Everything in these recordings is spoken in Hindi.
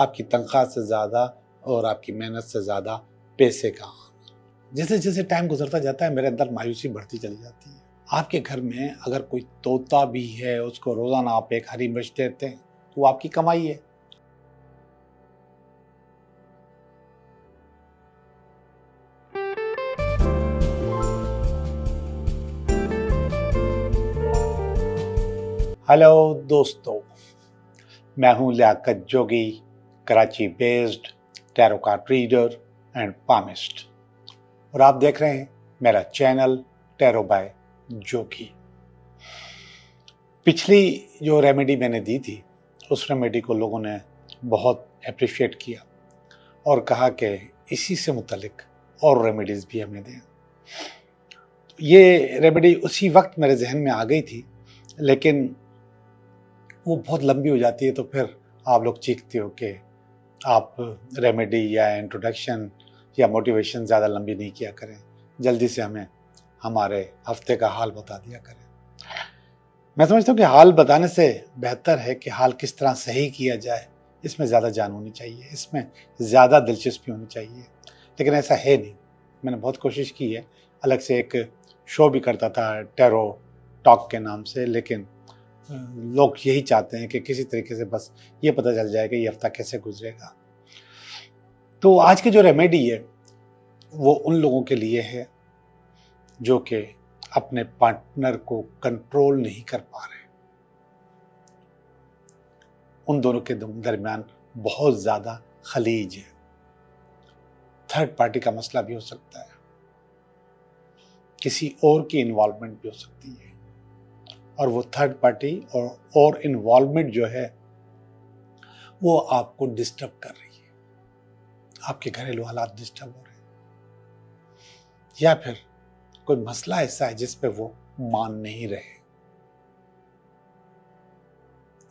आपकी तनख्वाह से ज़्यादा और आपकी मेहनत से ज़्यादा पैसे का आना। जैसे जैसे टाइम गुजरता जाता है मेरे अंदर मायूसी बढ़ती चली जाती है। आपके घर में अगर कोई तोता भी है, उसको रोज़ाना आप एक हरी मिर्च देते हैं तो वो आपकी कमाई है। हेलो दोस्तों, मैं हूं Liyaqat Jogi, Karachi based tarot card reader and palmist, और आप देख रहे हैं मेरा चैनल टैरो बाय जोगी। पिछली जो रेमेडी मैंने दी थी उस रेमेडी को लोगों ने बहुत अप्रिशिएट किया और कहा कि इसी से मुतल्लिक और रेमेडीज़ भी हमें दें। ये रेमेडी उसी वक्त मेरे जहन में आ गई थी, लेकिन वो बहुत लंबी हो जाती है तो फिर आप लोग चीखते हो कि आप रेमेडी या इंट्रोडक्शन या मोटिवेशन ज़्यादा लंबी नहीं किया करें, जल्दी से हमें हमारे हफ्ते का हाल बता दिया करें। मैं समझता हूँ कि हाल बताने से बेहतर है कि हाल किस तरह सही किया जाए, इसमें ज़्यादा जान होनी चाहिए, इसमें ज़्यादा दिलचस्पी होनी चाहिए, लेकिन ऐसा है नहीं। मैंने बहुत कोशिश की है, अलग से एक शो भी करता था टैरो टॉक के नाम से, लेकिन लोग यही चाहते हैं कि किसी तरीके से बस ये पता चल जाए कि ये हफ्ता कैसे गुजरेगा। तो आज की जो रेमेडी है वो उन लोगों के लिए है जो कि अपने पार्टनर को कंट्रोल नहीं कर पा रहे। उन दोनों के दरमियान बहुत ज़्यादा खलीज है। थर्ड पार्टी का मसला भी हो सकता है, किसी और की इन्वॉल्वमेंट भी हो सकती है, और वो थर्ड पार्टी और इन्वॉल्वमेंट जो है वो आपको डिस्टर्ब कर रही है, आपके घरेलू हालात डिस्टर्ब हो रहे हैं, या फिर कोई मसला ऐसा है जिस पे वो मान नहीं रहे।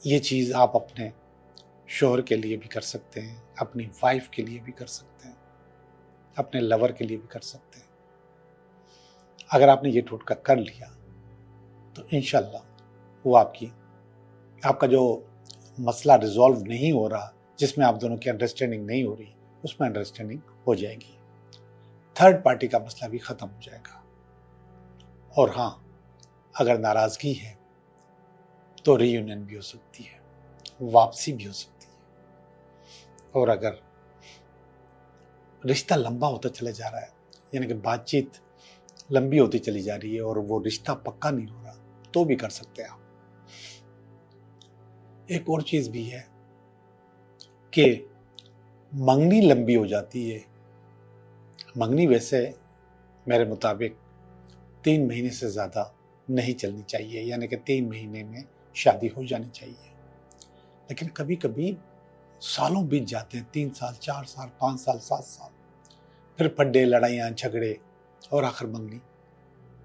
ये चीज़ आप अपने शोहर के लिए भी कर सकते हैं, अपनी वाइफ के लिए भी कर सकते हैं, अपने लवर के लिए भी कर सकते हैं। अगर आपने ये टोटका कर लिया तो इंशाल्लाह वो आपका जो मसला रिजॉल्व नहीं हो रहा, जिसमें आप दोनों की अंडरस्टैंडिंग नहीं हो रही, उसमें अंडरस्टैंडिंग हो जाएगी, थर्ड पार्टी का मसला भी ख़त्म हो जाएगा। और हाँ, अगर नाराज़गी है तो रीयूनियन भी हो सकती है, वापसी भी हो सकती है। और अगर रिश्ता लंबा होता चला जा रहा है, यानी कि बातचीत लंबी होती चली जा रही है और वो रिश्ता पक्का नहीं हो रहा, तो भी कर सकते हैं आप। एक और चीज़ भी है कि मंगनी लंबी हो जाती है। मंगनी वैसे मेरे मुताबिक 3 महीने से ज़्यादा नहीं चलनी चाहिए, यानी कि 3 महीने में शादी हो जानी चाहिए, लेकिन कभी कभी सालों बीत जाते हैं, 3 साल, 4 साल, 5 साल, 7 साल, फिर फड्डे, लड़ाइयाँ, झगड़े, और आखिर मंगनी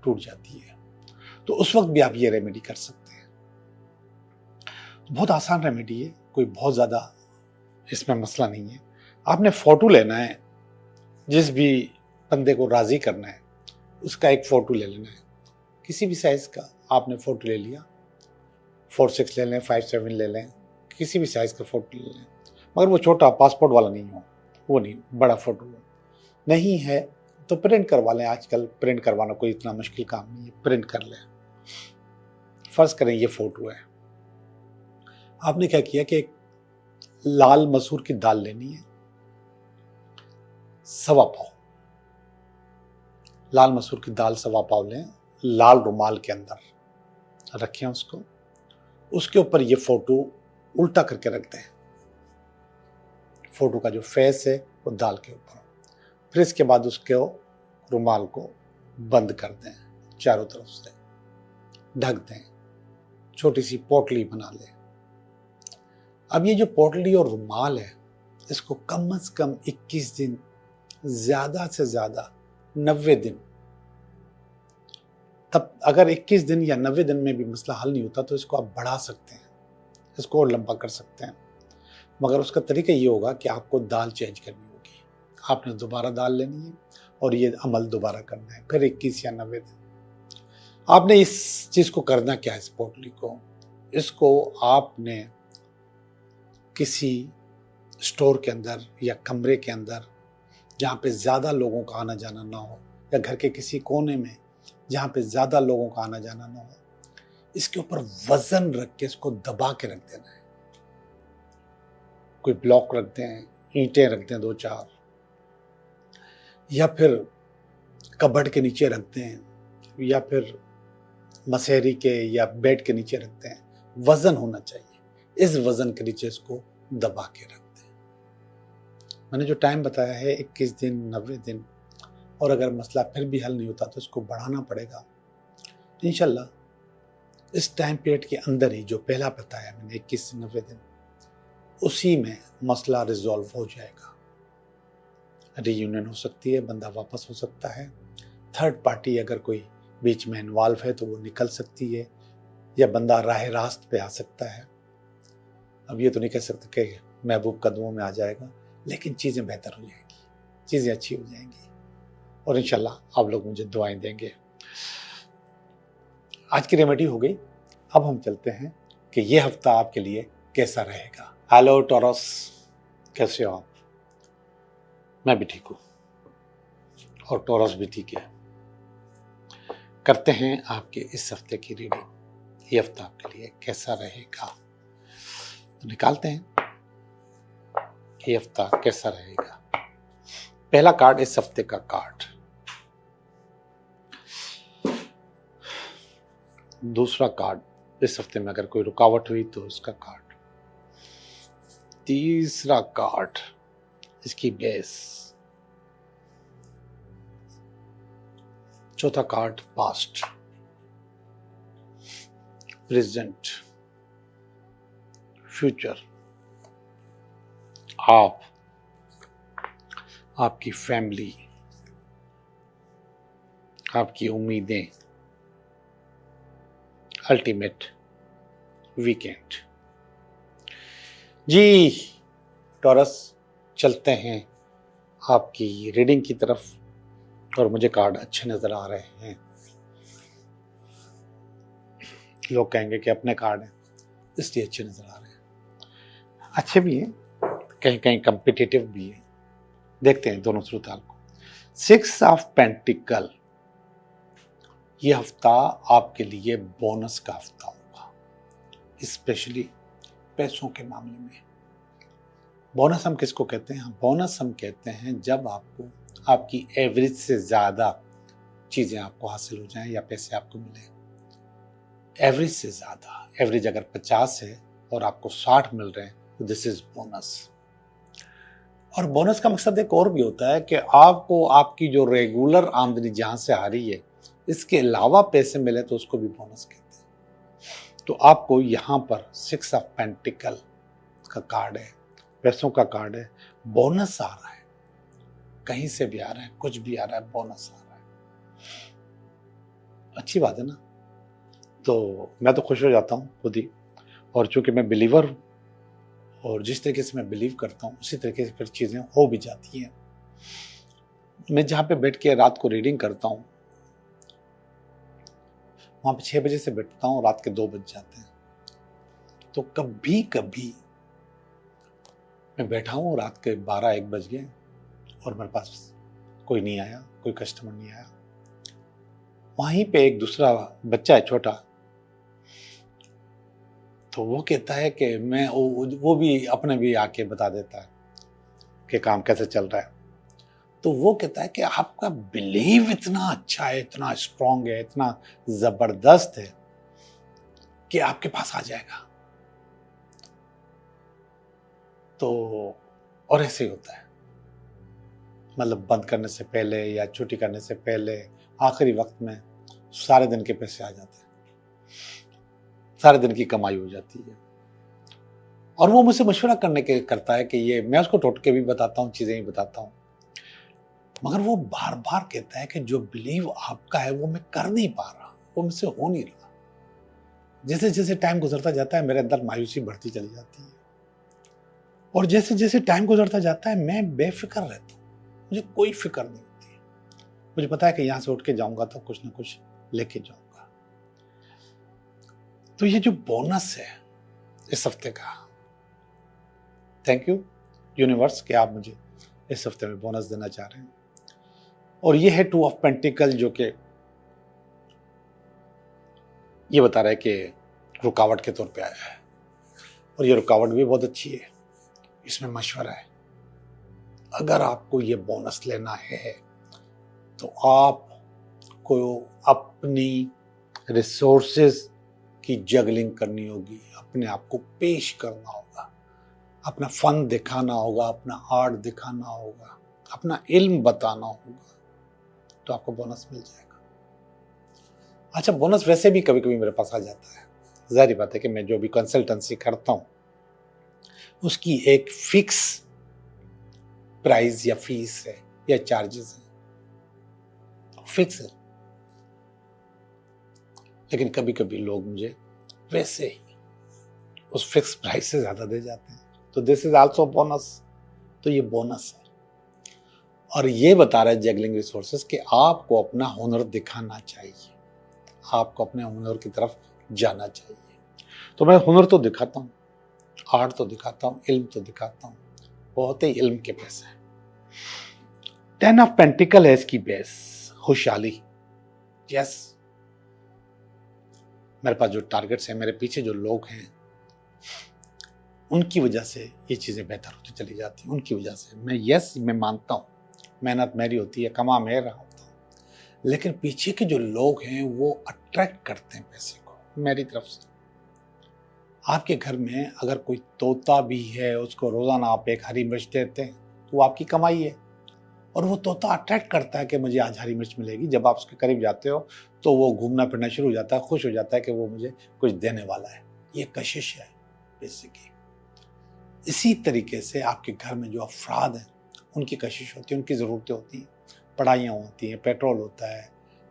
टूट जाती है। तो उस वक्त भी आप ये रेमेडी कर सकते हैं। बहुत आसान रेमेडी है, कोई बहुत ज़्यादा इसमें मसला नहीं है। आपने फ़ोटो लेना है, जिस भी बंदे को राज़ी करना है उसका एक फ़ोटो ले लेना है, किसी भी साइज़ का। आपने फ़ोटो ले लिया, 4:6 ले लें, 5:7 ले लें, किसी भी साइज़ का फ़ोटो ले लें, मगर वो छोटा पासपोर्ट वाला नहीं हो, वो नहीं, बड़ा फ़ोटो हो। नहीं है तो प्रिंट करवा लें, आजकल प्रिंट करवाना कोई इतना मुश्किल काम नहीं है, प्रिंट कर लें। फ़र्ज़ करें ये फ़ोटो है, आपने क्या किया कि एक लाल मसूर की दाल लेनी है, 1.25 पाव लाल मसूर की दाल 1.25 पाव लें, लाल रुमाल के अंदर रखें उसको, उसके ऊपर ये फ़ोटो उल्टा करके रख दें, फ़ोटो का जो फेस है वो दाल के ऊपर। फिर इसके बाद उसके रुमाल को बंद कर दें, चारों तरफ से ढक दें, छोटी सी पोटली बना लें। अब ये जो पोटली और रुमाल है, इसको कम से कम 21 दिन, ज़्यादा से ज़्यादा 90 दिन, तब अगर 21 दिन या 90 दिन में भी मसला हल नहीं होता तो इसको आप बढ़ा सकते हैं, इसको और लंबा कर सकते हैं, मगर उसका तरीका ये होगा कि आपको दाल चेंज करनी होगी। आपने दोबारा दाल लेनी है और ये अमल दोबारा करना है, फिर 21 या 90 दिन। आपने इस चीज़ को करना क्या है, इस पोटली को, इसको आपने किसी स्टोर के अंदर या कमरे के अंदर जहाँ पे ज़्यादा लोगों का आना जाना ना हो, या घर के किसी कोने में जहाँ पे ज़्यादा लोगों का आना जाना ना हो, इसके ऊपर वजन रख के इसको दबा के रख देना है। कोई ब्लॉक रख दें, ईंटें रख दें 2-4, या फिर कबर्ड के नीचे रख दें, या फिर मसेरी के या बेड के नीचे रखते हैं। वजन होना चाहिए, इस वजन के नीचे इसको दबा के रख दें। मैंने जो टाइम बताया है 21 दिन, 90 दिन, और अगर मसला फिर भी हल नहीं होता तो इसको बढ़ाना पड़ेगा। इंशाल्लाह इस टाइम पीरियड के अंदर ही जो पहला बताया मैंने 21 से 90 दिन, उसी में मसला रिजॉल्व हो जाएगा। रीयूनियन हो सकती है, बंदा वापस हो सकता है, थर्ड पार्टी अगर कोई बीच में इन्वॉल्व है तो वो निकल सकती है, या बंदा राह रास्त पे आ सकता है। अब ये तो नहीं कह सकते कि महबूब कदमों में आ जाएगा, लेकिन चीज़ें बेहतर हो जाएंगी, चीज़ें अच्छी हो जाएंगी, और इंशाल्लाह आप लोग मुझे दुआएं देंगे। आज की रेमेडी हो गई। अब हम चलते हैं कि ये हफ्ता आपके लिए कैसा रहेगा। हेलो टॉरस, कैसे हो आप? मैं भी ठीक हूँ और टॉरस भी ठीक है। करते हैं आपके इस हफ्ते की रीडिंग। ये हफ्ता आपके लिए कैसा रहेगा, तो निकालते हैं ये हफ्ता कैसा रहेगा। पहला कार्ड इस हफ्ते का कार्ड, दूसरा कार्ड इस हफ्ते में अगर कोई रुकावट हुई तो उसका कार्ड, तीसरा कार्ड इसकी बेस, चौथा कार्ड पास्ट, प्रेजेंट, फ्यूचर, आप, आपकी फैमिली, आपकी उम्मीदें, अल्टीमेट, वीकेंड। जी टॉरस, चलते हैं आपकी रीडिंग की तरफ, और मुझे कार्ड अच्छे नजर आ रहे हैं। लोग कहेंगे कि अपने कार्ड हैं इसलिए अच्छे नजर आ रहे हैं। अच्छे भी हैं, कहीं कहीं कम्पिटिटिव भी है। देखते हैं दोनों सूरताल को। 6 ऑफ पेंटिकल, ये हफ्ता आपके लिए बोनस का हफ्ता होगा, स्पेशली पैसों के मामले में। बोनस हम किसको कहते हैं? बोनस हम कहते हैं जब आपको आपकी एवरेज से ज़्यादा चीज़ें आपको हासिल हो जाएं या पैसे आपको मिले। एवरेज से ज़्यादा, एवरेज अगर 50 है और आपको 60 मिल रहे हैं तो दिस इज बोनस। और बोनस का मकसद एक और भी होता है कि आपको आपकी जो रेगुलर आमदनी जहाँ से आ रही है इसके अलावा पैसे मिले तो उसको भी बोनस कहते हैं। तो आपको यहाँ पर 6 ऑफ पेंटिकल का कार्ड है, पैसों का कार्ड है, बोनस आ रहा है, कहीं से भी आ रहा है, कुछ भी आ रहा है, बोनस आ रहा है। अच्छी बात है ना? तो मैं तो खुश हो जाता हूँ खुद ही, और चूंकि मैं बिलीवर हूँ और जिस तरीके से मैं बिलीव करता हूँ उसी तरीके से फिर चीज़ें हो भी जाती हैं। मैं जहाँ पे बैठ के रात को रीडिंग करता हूँ वहाँ पे 6 बजे से बैठता हूँ, रात के 2 बज जाते हैं। तो कभी कभी मैं बैठा हूँ, रात के 12-1 बज गए और मेरे पास कोई नहीं आया, कोई कस्टमर नहीं आया। वहीं पे एक दूसरा बच्चा है छोटा, तो वो कहता है कि मैं वो भी अपने भी आके बता देता है कि काम कैसे चल रहा है। तो वो कहता है कि आपका बिलीव इतना अच्छा है, इतना स्ट्रांग है, इतना जबरदस्त है कि आपके पास आ जाएगा। तो और ऐसे ही होता है, मतलब बंद करने से पहले या छुट्टी करने से पहले आखिरी वक्त में सारे दिन के पैसे आ जाते हैं, सारे दिन की कमाई हो जाती है। और वो मुझसे मशवरा करता है कि ये, मैं उसको टोटके भी बताता हूँ, चीजें भी बताता हूँ, मगर वो बार बार कहता है कि जो बिलीव आपका है वो मैं कर नहीं पा रहा, वो मुझसे हो नहीं रहा। जैसे जैसे टाइम गुजरता जाता है मेरे अंदर मायूसी बढ़ती चली जाती है, और जैसे जैसे टाइम गुजरता जाता है मैं बेफिक्र रहता हूँ, मुझे कोई फिक्र नहीं होती। मुझे पता है कि यहां से उठ के जाऊंगा तो कुछ ना कुछ लेके जाऊंगा। तो ये जो बोनस है इस हफ्ते का, थैंक यू यूनिवर्स कि आप मुझे इस हफ्ते में बोनस देना चाह रहे हैं। और ये है 2 ऑफ पेंटिकल, जो कि ये बता रहा है कि रुकावट के तौर पे आया है, और ये रुकावट भी बहुत अच्छी है। इसमें मशवरा है, अगर आपको ये बोनस लेना है तो आपको अपनी रिसोर्सेज की जगलिंग करनी होगी, अपने आप को पेश करना होगा, अपना फन दिखाना होगा, अपना आर्ट दिखाना होगा, अपना इल्म बताना होगा, तो आपको बोनस मिल जाएगा। अच्छा, बोनस वैसे भी कभी कभी मेरे पास आ जाता है। जाहिर बात है कि मैं जो भी कंसल्टेंसी करता हूँ उसकी एक फिक्स प्राइस या फीस है या चार्जेस है, फिक्स है। लेकिन कभी कभी लोग मुझे वैसे ही उस फिक्स प्राइस से ज्यादा दे जाते हैं, तो दिस इज आल्सो बोनस। तो ये बोनस है, और ये बता रहा है जगलिंग रिसोर्सेज कि आपको अपना हुनर दिखाना चाहिए, आपको अपने हुनर की तरफ जाना चाहिए। तो मैं हुनर तो दिखाता हूँ, आर्ट तो दिखाता हूँ, इल्म तो दिखाता हूँ, बहुत ही इल्म के पैसे हैं। 10 ऑफ पेंटिकल है इसकी बेस, खुशहाली। यस, मेरे पास जो टारगेट्स हैं, मेरे पीछे जो लोग हैं, उनकी वजह से ये चीजें बेहतर होती चली जाती हैं, उनकी वजह से। मैं मानता हूँ मेहनत मेरी होती है, कमा मैं रहा होता हूँ, लेकिन पीछे के जो लोग हैं वो अट्रैक्ट करते हैं पैसे को मेरी तरफ से। आपके घर में अगर कोई तोता भी है, उसको रोजाना आप एक हरी मिर्च देते हैं, तो वो आपकी कमाई है, और वो तोता अट्रैक्ट करता है कि मुझे आज हरी मिर्च मिलेगी। जब आप उसके करीब जाते हो तो वो घूमना फिरना शुरू हो जाता है, खुश हो जाता है कि वो मुझे कुछ देने वाला है। ये कशिश है बेसिकली। इसी तरीके से आपके घर में जो अफराद हैं उनकी कशिश होती है, उनकी ज़रूरतें होती हैं, पढ़ाइयाँ होती हैं, पेट्रोल होता है,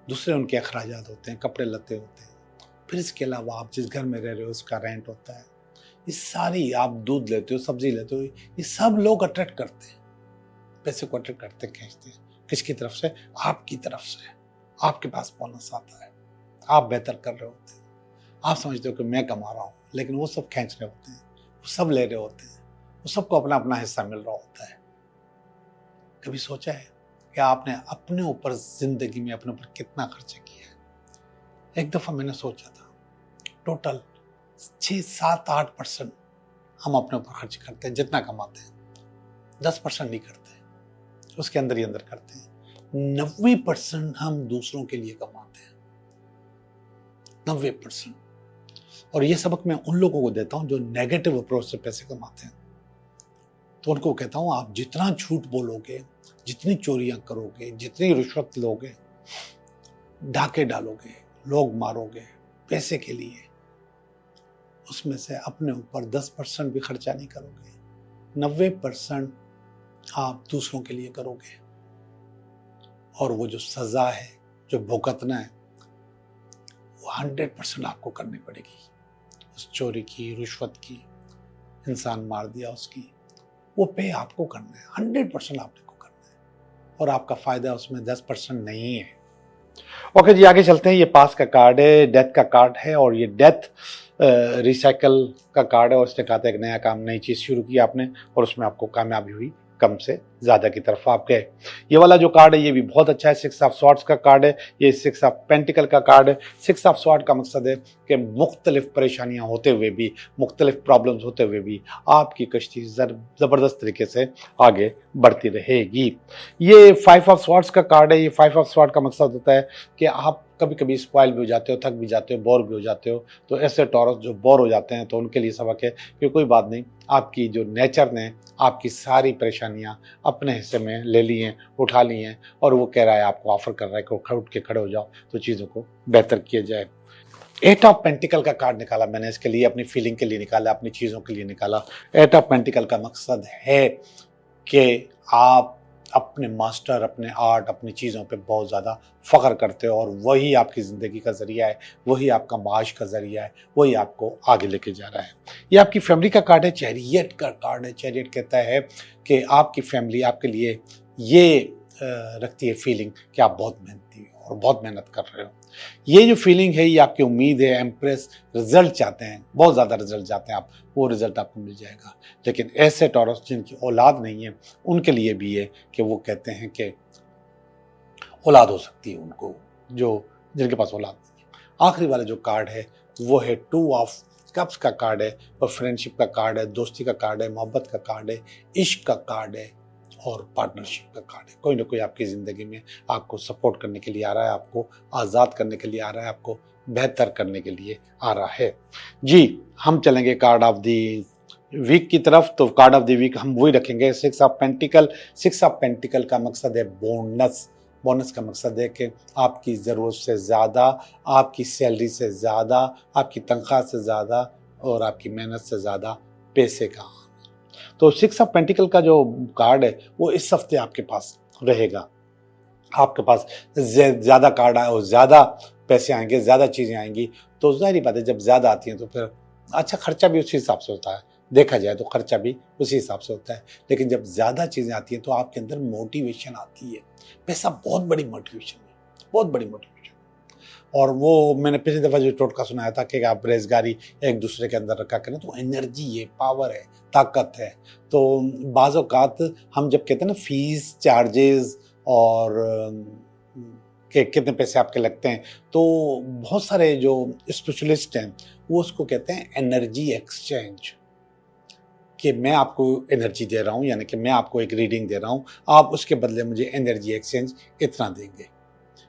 दूसरे उनके अखराजात होते हैं, कपड़े लत्ते होते हैं, फिर इसके अलावा आप जिस घर में रह रहे हो उसका रेंट होता है। ये सारी, आप दूध लेते हो, सब्जी लेते हो, ये सब लोग अट्रैक्ट करते हैं, पैसे को अट्रैक्ट करते, खींचते हैं। किसकी तरफ से? आपकी तरफ से। आपके पास बोनस आता है, आप बेहतर कर रहे होते हैं, आप समझते हो कि मैं कमा रहा हूँ, लेकिन वो सब खींच रहे होते हैं, वो सब ले रहे होते हैं, वो सबको अपना अपना हिस्सा मिल रहा होता है। कभी सोचा है कि आपने अपने ऊपर जिंदगी में अपने ऊपर कितना खर्चा किया है? एक दफा मैंने सोचा था, टोटल 6-7-8% हम अपने ऊपर खर्च करते हैं, जितना कमाते हैं 10% नहीं करते, उसके अंदर ही अंदर करते हैं। 90% हम दूसरों के लिए कमाते हैं, 90%। और ये सबक मैं उन लोगों को देता हूं जो नेगेटिव अप्रोच से पैसे कमाते हैं। तो उनको कहता हूं, आप जितना झूठ बोलोगे, जितनी चोरियां करोगे, जितनी रिश्वत लोगे, डाके डालोगे, लोग मारोगे पैसे के लिए, उसमें से अपने ऊपर 10% भी खर्चा नहीं करोगे, 90% आप दूसरों के लिए करोगे। और वो जो सजा है, जो भुगतना है, वो 100% आपको करनी पड़ेगी। उस चोरी की, रिश्वत की, इंसान मार दिया उसकी, वो पे आपको करना है, 100% आपको करना है, और आपका फायदा उसमें 10% नहीं है। ओके जी, आगे चलते हैं। ये पास का कार्ड है, डेथ का कार्ड है, और ये डेथ रिसाइकल का कार्ड है। और इसने कहा था एक नया काम, नई चीज शुरू की आपने, और उसमें आपको कामयाबी हुई, कम से ज्यादा की तरफ आप गए। ये वाला जो कार्ड है ये भी बहुत अच्छा है, 6 ऑफ स्वॉर्ड्स का कार्ड है, ये 6 ऑफ पेंटिकल का कार्ड है। 6 ऑफ स्वॉर्ड का मकसद है कि मुख्तलिफ परेशानियां होते हुए भी, मुख्तलिफ प्रॉब्लम्स होते हुए भी आपकी कश्ती जबरदस्त तरीके से आगे बढ़ती रहेगी। ये 5 ऑफ स्वॉर्ड्स का कार्ड है। ये 5 ऑफ स्वॉर्ड का मकसद होता है कि आप कभी कभी स्पॉइल भी हो जाते हो, थक भी जाते हो, बोर भी हो जाते हो। तो ऐसे टॉरस जो बोर हो जाते हैं, तो उनके लिए सबक है कि कोई बात नहीं, आपकी जो नेचर ने आपकी सारी परेशानियां अपने हिस्से में ले ली हैं, उठा ली हैं, और वो कह रहा है, आपको ऑफर कर रहा है कि उठ के खड़े हो जाओ तो चीज़ों को बेहतर किया जाए। 8 ऑफ पेंटिकल का कार्ड निकाला मैंने इसके लिए, अपनी फीलिंग के लिए निकाला, अपनी चीज़ों के लिए निकाला। 8 ऑफ पेंटिकल का मकसद है कि आप अपने मास्टर, अपने आर्ट, अपनी चीज़ों पे बहुत ज़्यादा फ़ख्र करते हो, और वही आपकी ज़िंदगी का ज़रिया है, वही आपका माश का ज़रिया है, वही आपको आगे लेके जा रहा है। ये आपकी फैमिली का कार्ड है, चैरियट का कार्ड है। चैरियट कहता है कि आपकी फैमिली आपके लिए ये रखती है फीलिंग कि आप बहुत मेहनती हो और बहुत मेहनत कर रहे हो। ये जो फीलिंग है, ये आपकी उम्मीद है, एम्प्रेस रिजल्ट चाहते हैं, बहुत ज़्यादा रिजल्ट चाहते हैं आप, वो रिजल्ट आपको मिल जाएगा। लेकिन ऐसे टॉरस जिनकी औलाद नहीं है, उनके लिए भी है कि वो कहते हैं कि औलाद हो सकती है उनको, जो जिनके पास औलाद नहीं है। आखिरी वाला जो कार्ड है वो है 2 ऑफ कप्स का कार्ड है, और फ्रेंडशिप का कार्ड है, दोस्ती का कार्ड है, मोहब्बत का कार्ड है, इश्क का कार्ड है और पार्टनरशिप का कार्ड है। कोई ना कोई आपकी ज़िंदगी में आपको सपोर्ट करने के लिए आ रहा है, आपको आज़ाद करने के लिए आ रहा है, आपको बेहतर करने के लिए आ रहा है। जी, हम चलेंगे कार्ड ऑफ द वीक की तरफ। तो कार्ड ऑफ द वीक हम वही रखेंगे, 6 ऑफ पेंटिकल। 6 ऑफ पेंटिकल का मकसद है बोनस। बोनस का मकसद है कि आपकी ज़रूरत से ज़्यादा, आपकी सैलरी से ज़्यादा, आपकी तनख्वाह से ज़्यादा और आपकी मेहनत से ज़्यादा पैसे का। तो 6 ऑफ पेंटिकल का जो कार्ड है वो इस हफ्ते आपके पास रहेगा। आपके पास ज़्यादा कार्ड आए और ज़्यादा पैसे आएंगे, ज़्यादा चीज़ें आएंगी, तो ज़ाहिर बात है जब ज़्यादा आती हैं तो फिर अच्छा खर्चा भी उसी हिसाब से होता है। देखा जाए तो खर्चा भी उसी हिसाब से होता है। लेकिन जब ज़्यादा चीज़ें आती हैं तो आपके अंदर मोटिवेशन आती है। पैसा बहुत बड़ी मोटिवेशन है, बहुत बड़ी मोटिवेशन। और वो मैंने पिछली दफ़ा जो टोटका सुनाया था कि आप बेरोज़गारी एक दूसरे के अंदर रखा करें, तो एनर्जी है, पावर है, ताकत है। तो बाज़ औक़ात हम जब कहते हैं ना फ़ीस, चार्जेस और कि कितने पैसे आपके लगते हैं, तो बहुत सारे जो स्पेशलिस्ट हैं वो उसको कहते हैं एनर्जी एक्सचेंज, कि मैं आपको एनर्जी दे रहा हूँ, यानी कि मैं आपको एक रीडिंग दे रहा हूँ, आप उसके बदले मुझे एनर्जी एक्सचेंज इतना देंगे,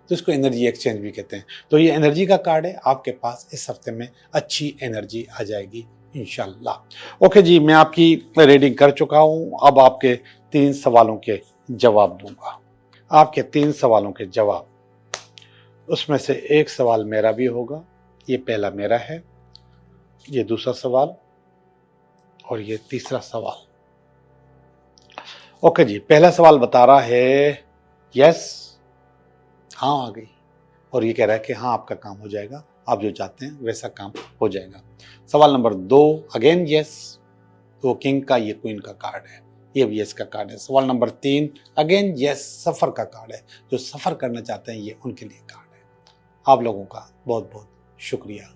तो इसको एनर्जी एक्सचेंज भी कहते हैं। तो ये एनर्जी का कार्ड है, आपके पास इस हफ्ते में अच्छी एनर्जी आ जाएगी इंशाल्लाह। ओके जी, मैं आपकी रीडिंग कर चुका हूँ। अब आपके 3 सवालों के जवाब दूंगा। आपके 3 सवालों के जवाब, उसमें से एक सवाल मेरा भी होगा। ये पहला मेरा है, ये दूसरा सवाल और ये तीसरा सवाल। ओके जी, पहला सवाल बता रहा है यस, हाँ आ गई, और ये कह रहा है कि हाँ आपका काम हो जाएगा, आप जो चाहते हैं वैसा काम हो जाएगा। सवाल नंबर 2 अगेन यस, तो किंग का ये क्वीन का कार्ड है, ये भी यस का कार्ड है। सवाल नंबर 3 अगेन यस, सफ़र का कार्ड है, जो सफ़र करना चाहते हैं ये उनके लिए कार्ड है। आप लोगों का बहुत बहुत शुक्रिया।